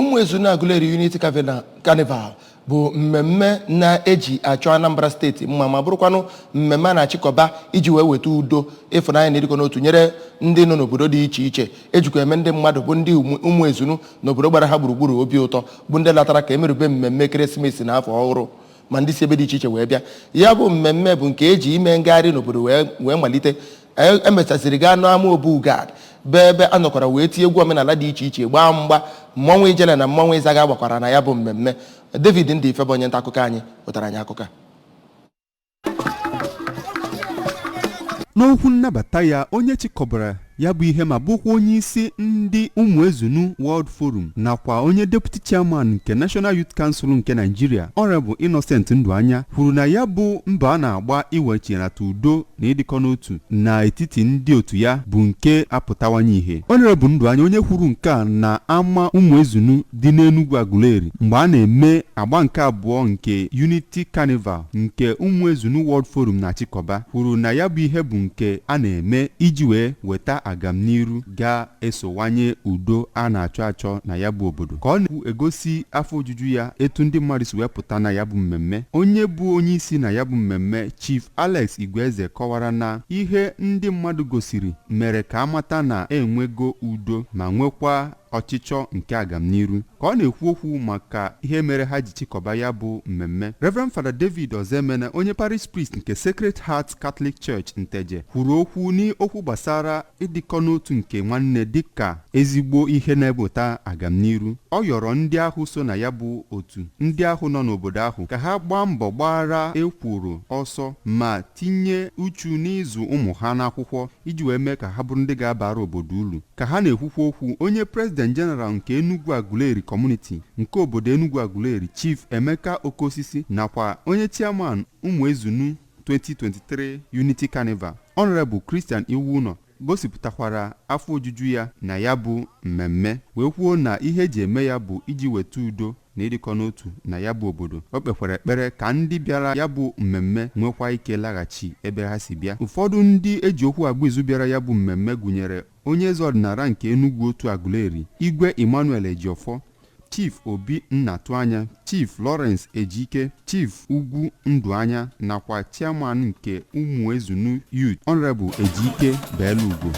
Umuezunu Aguleri Unity Carnival bụ mmemme na-eji achọ Anambra steeti mma ma bụrụkwanụ mmemme na-achịkọba iji wee weta udo ịfụnanya na ịdịkọ n'otu nyere ndị nọ n'obodo dị iche iche ejikwa eme ndị mmadụ bụ ndị Umuezunu n'obodo gbara ha gburugburu obi ụtọ bụ ndị latara ka emerube mmemme ekeresimesi na afọ ọhụrụ ma ndị si ebe dị iche iche wee bịa ya bụ mmemme bụ nke eji ime ngagharị n'obodo wee malite emechasịrị gaa n'ama Obugad bụ ebe a nọkwara wee tie egwu omenala dị iche iche gbaa mgba mmọnwụ ijele na mmọnwụ ịzaga gbakwara na ya bụ mmemme. David Ndife bụ onye nta akụkọ anyị wetara anyị akụkọ. N'okwu nnabata ya onye chịkọbara ya bụ ihe ma bụkwa onye isi ndị Umuezunu World Forum nakwa onye deputy chairman nke National Youth Council nke Nigeria Honorable Innocent Nduanya kwuru na ya bụ mbọ a na-agba iwechinata udo na ịdịkọ n'otu n'etiti ndị otu ya bụ nke apụtawanye ihe. Honorable Nduanya onye kwuru nke a na ama Umuezunu dị n'Enugu Aguleri mgbe a na-eme agba nke abụọ nke Unity Carnival nke Umuezunu World Forum na Chikoba kwuru na ya bụ ihe bụ nke a na-eme iji wee weta agamniru ga-esowanye udo a na-achọ achọ na ya bụ obodo ka ọ na-egosi afọ ojuju ya etu ndị mmadụ si wepụta na ya bụ mmemme. Onye bụ onye isi na ya bụ mmemme Chief Alex Igweze kọwara na ihe ndị mmadụ gosiri mere ka amata na enwego udo ma nwekwa ọchịchọ nke agamniru. Ka ọ na-ekwu okwu maka ihe mere ha ji chịkọba ya bụ mmemme, Reverend Father David Ozemene onye parish priest nke Sacred Heart Catholic Church Nteje kwuru okwu n'okwu gbasara ịdịkọ n'otu nke nwanne dịka ezigbo ihe na-ebụta agamniru. Ọ yọrọ ndị ahụ so na ya bụ otu ndị ahụ nọ n'obodo ahụ ka ha gbaa mbọ gbara ekworo ọsọ ma tinye uchu n'ịzụ ụmụ ha n'akwụkwọ iji wee mee ka ha bụrụ ndị ga-abara obodo uru. Ka ha na-ekwukwa okwu, onye President General nke Enugu Aguleri Community nke obodo Enugu Aguleri Chief Emeka Okosisi nakwa onye chairman Umuezunu 2023 Unity Carnival Honorable Christian Iwuno gosipụtakwara afọ ojuju ya na ya bụ mmemme wee kwuo na ihe eji eme ya bụ iji weta udo na ịdịkọ n'otu na ya bụ obodo. O kpekwara ekpere ka ndị bịara ya bụ mmemme nwekwa ike laghachi ebe ha si bịa. Ụfọdụ ndị eji okwu agba izu bịara ya bụ mmemme gụnyere onye eze ọdịnala nke Enugu otu Aguleri Igwe Emmanuel Ejiofọ, Chief Obi Nnatuanya, Chief Lawrence Ejike, Chief Ugwu Nduanya nakwa chairman nke Umuezunu Youth Honorable Ejike Belugo.